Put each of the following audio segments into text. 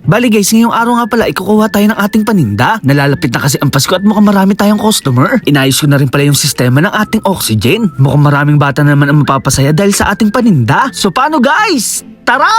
Bali guys, ngayong araw nga pala ikukuha tayo ng ating paninda. Nalalapit na kasi ang Pasko at mukhang marami tayong customer. Inayos ko na rin pala yung sistema ng ating oxygen. Mukhang maraming bata na naman ang mapapasaya dahil sa ating paninda. So paano guys? Tara!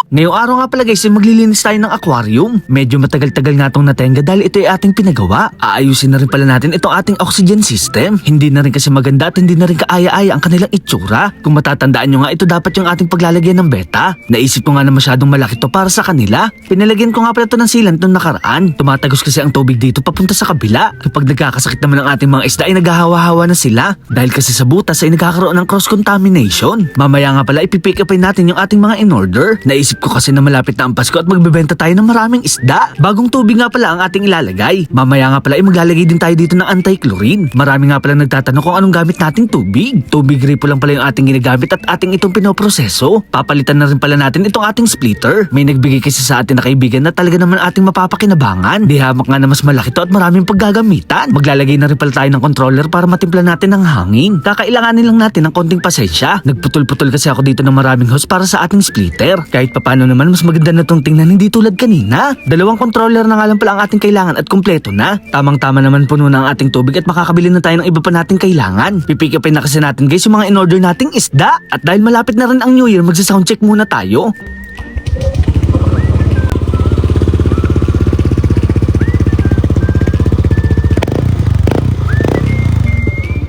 Ngayong araw nga pala guys, maglilinis tayo ng aquarium. Medyo matagal-tagal nga tong natenga dahil ito ay ating pinagawa. Aayusin na rin pala natin itong ating oxygen system. Hindi na rin kasi maganda at hindi na rin kaaya-aya ang kanilang itsura. Kung matatandaan nyo nga, ito dapat yung ating paglalagyan ng beta. Naisip ko nga na masyadong malaki to para sa kanila. Pinalagyan ko nga pala ito ng sealant nung nakaraan. Tumatagos kasi ang tubig dito papunta sa kabila. Kapag nagkakasakit naman ang ating mga isda ay naghahawa-hawa na sila. Dahil kasi sa butas ay nagkakaroon ng cross-contamination. Mamaya nga pala ipipick upin natin yung ating mga in-order. Naisip ko kasi na malapit na ang Pasko at magbebenta tayo ng maraming isda. Bagong tubig nga pala ang ating ilalagay. Mamaya nga pala ay maglalagay din tayo dito ng anti-chlorine. Marami nga pala nagtatanong kung anong gamit nating tubig. Tubig gripo lang pala yung ating ginagamit at ating itong pinoproseso. Papalitan na rin pala natin itong ating splitter. May nagbigay kasi sa atin na kaibigan na talaga naman ating mapapakinabangan. Di hamak nga na mas malaki to at maraming paggagamitan. Maglalagay na rin pala tayo ng controller para matimpla natin ng hangin. Kakailanganin lang natin ng konting pasensya. Nagputol-putol kasi ako dito ng maraming hose para sa ating splitter. Kahit papano naman mas maganda na tong tingnan, hindi tulad kanina. Dalawang controller na nga lang pala ang ating kailangan at kumpleto na. Tamang-tama naman puno na ang ating tubig at makakabili na tayo ng iba pa nating kailangan. Pipikapin na kasi natin guys yung mga in-order nating isda. At dahil malapit na rin ang New Year, magsa-soundcheck muna tayo.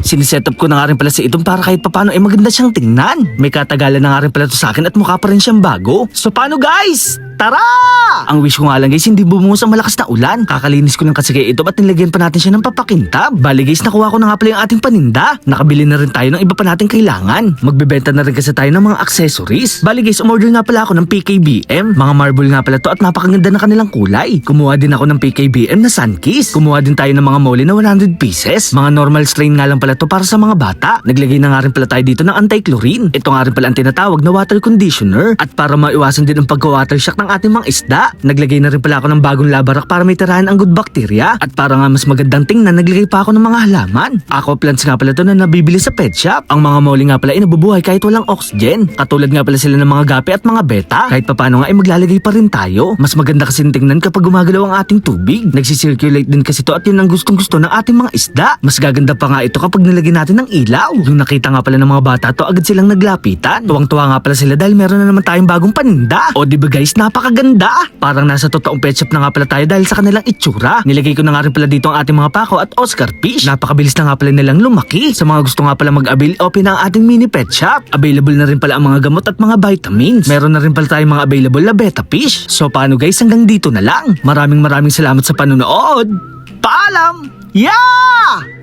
Siniset up ko na nga rin pala si Itong para kahit papano ay maganda siyang tingnan. May katagalan na nga rin pala to sa akin at mukha pa rin siyang bago. So paano guys? Tara! Ang wish ko nga lang guys, hindi bumuhos ang malakas na ulan. Kakalinis ko lang kasi kay Itong at nilagyan pa natin siya ng papakintab. Bali guys, nakuha ko na nga pala yung ating paninda. Nakabili na rin tayo ng iba pa nating kailangan. Magbebenta na rin kasi tayo ng mga accessories. Bali guys, umorder nga pala ako ng PKBM. Mga marble nga pala to at napakaganda na kanilang kulay. Kumuha din ako ng PKBM na Sunkiss. Kumuha din tayo ng mga mole na 100 pieces. Mga normal strain nga lang pala to para sa mga bata. Naglagay na nga rin pala tayo dito ng anti-chlorine. Ito nga rin pala ang tinatawag na water conditioner. At para maiwasan din ang pagka-water shock ng ating mga isda, naglagay na rin pala ako ng bagong labarak para may tirahan ang good bacteria. At para nga mas magandang tingnan, naglagay pa ako ng mga halaman. Aqua plants nga pala to na nabibili sa pet shop. Ang mga mole nga pala ay nabubuhay kahit walang oxygen. Katulad nga pala sila ng mga gapi at mga beta. Kahit papano nga ay maglalagay pa rin tayo. Mas maganda kasi tingnan kapag gumagalaw ang ating tubig. Nagsisirculate din kasi to at yun ang gustong gusto ng ating mga isda. Mas gaganda pa nga ito kapag nilagyan natin ng ilaw. Yung nakita nga pala ng mga bata to, agad silang naglapitan. Tuwang-tuwa nga pala sila dahil meron na naman tayong bagong paninda. O diba guys, napakaganda. Parang nasa totoong pet shop na nga pala tayo dahil sa kanilang itsura. Nilagay ko na nga rin pala dito ang ating mga pako at Oscar fish. Napakabilis na nga pala nilang lumaki. Sa mga gusto nga pala mag-avail, open ang ating mini pet shop. Available na rin pala ang mga gamot at mga vitamins. Meron na rin pala tayong mga available na betta fish. So paano guys, hanggang dito na lang. Maraming salamat sa panonood. Paalam! Yeah!